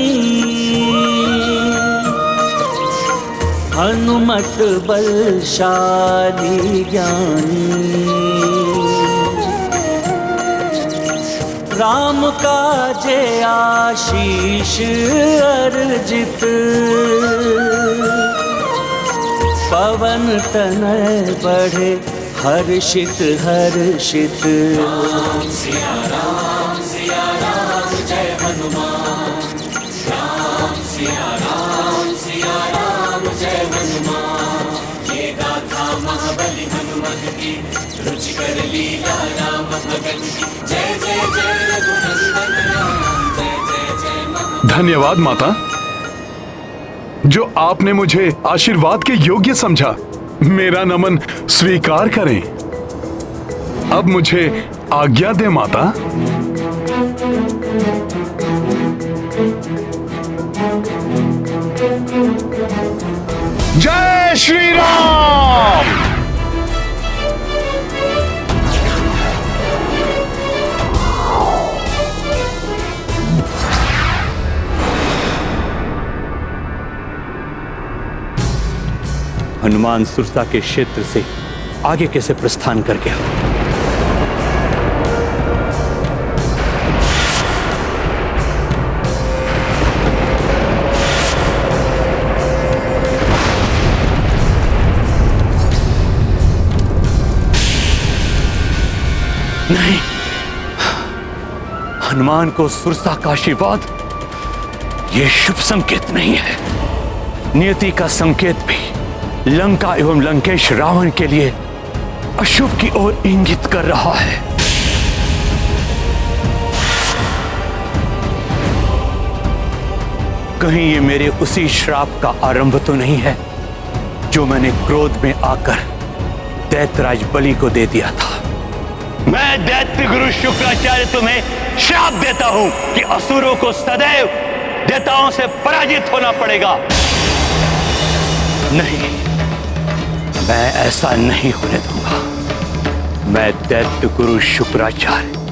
हनुमत बलशाली ज्ञानी, राम का जय आशीष अर्जित, पवन तनय बढ़े हर्षित हर्षित। राम सिया राम जय हनुमान, राम सिया राम जय हनुमान। ये गाथा महाबली हनुमत की, रुचिकर लीला राम भगत की। जय जय जय रघुनंदन राम, जय जय जय महाबली। धन्यवाद माता, जो आपने मुझे आशीर्वाद के योग्य समझा। मेरा नमन स्वीकार करें। अब मुझे आज्ञा दे माता। जय श्री राम। हनुमान सुरसा के क्षेत्र से आगे कैसे प्रस्थान कर गया? नहीं, हनुमान को सुरसा का आशीर्वाद यह शुभ संकेत नहीं है। नियति का संकेत भी लंका एवं लंकेश रावण के लिए अशुभ की ओर इंगित कर रहा है। कहीं ये मेरे उसी श्राप का आरंभ तो नहीं है जो मैंने क्रोध में आकर दैत्यराज बलि को दे दिया था। मैं दैत्य गुरु शुक्राचार्य तुम्हें श्राप देता हूं कि असुरों को सदैव देवताओं से पराजित होना पड़ेगा। नहीं, मैं ऐसा नहीं होने दूंगा। मैं दैत्य गुरु शुक्राचार्य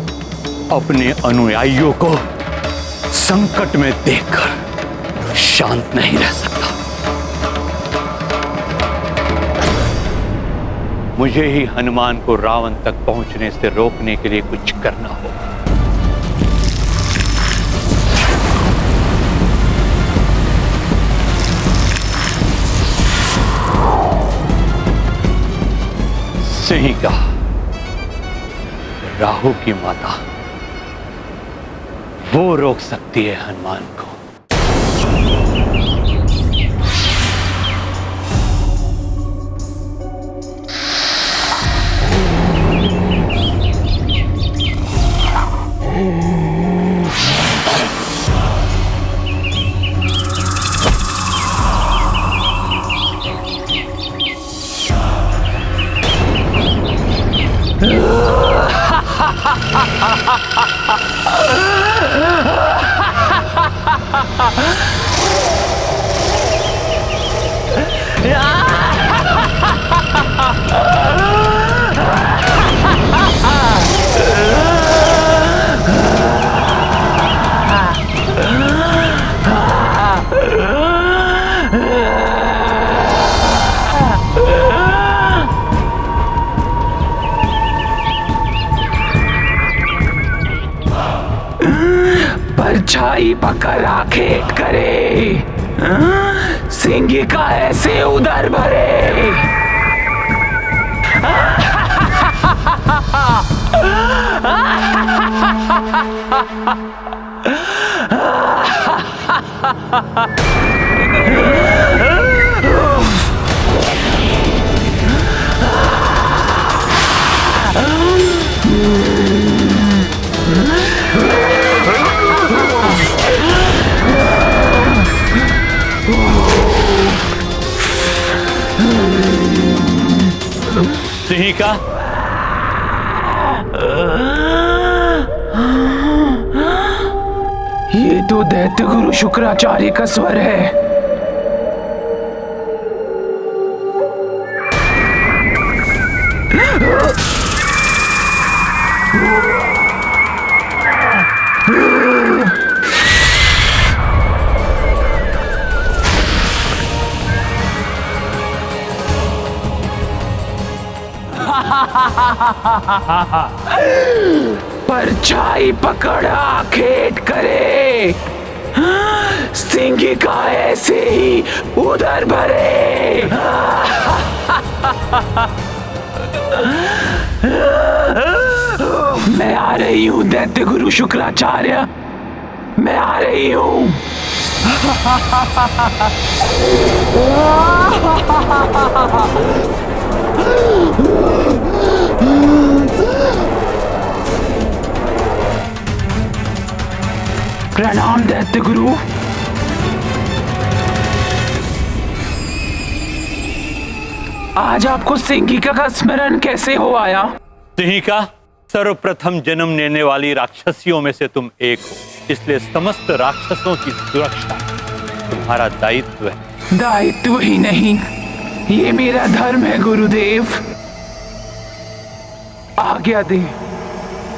अपने अनुयायियों को संकट में देखकर शांत नहीं रह सकता। मुझे ही हनुमान को रावण तक पहुंचने से रोकने के लिए कुछ करना होगा। सिंहिका, राहु की माता, वो रोक सकती है हनुमान को। परछाई पकड़ आखेट करे, सिंहिका ऐसे उधर भरे। सिंहिका, ये तो दैत्य गुरु शुक्राचार्य का स्वर है। परछाई पकड़ा खेट करे, सिंहिका ऐसे ही उधर भरे। मैं आ रही हूँ दैत्य गुरु शुक्राचार्य, मैं आ रही हूँ। प्रणाम दैत्य गुरु। आज आपको सिंहिका का स्मरण कैसे हो आया? सिंहिका, सर्वप्रथम जन्म लेने वाली राक्षसियों में से तुम एक हो, इसलिए समस्त राक्षसों की सुरक्षा तुम्हारा दायित्व है। दायित्व ही नहीं, ये मेरा धर्म है गुरुदेव। आज्ञा दे।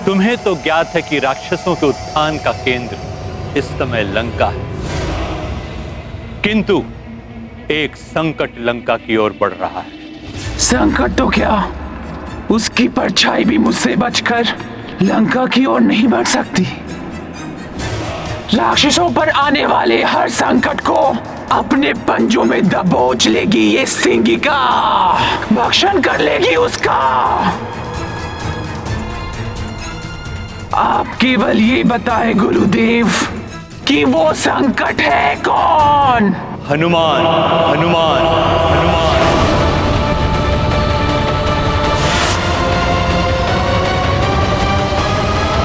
तुम्हें तो ज्ञात है कि राक्षसों के उत्थान का केंद्र इस समय लंका है, किंतु एक संकट लंका की ओर बढ़ रहा है। संकट तो क्या, उसकी परछाई भी मुझसे बचकर लंका की ओर नहीं बढ़ सकती। राक्षसों पर आने वाले हर संकट को अपने पंजों में दबोच लेगी ये सिंहिका, भक्षण कर लेगी उसका। आप केवल ये बताए गुरुदेव कि वो संकट है कौन? हनुमान, हनुमान।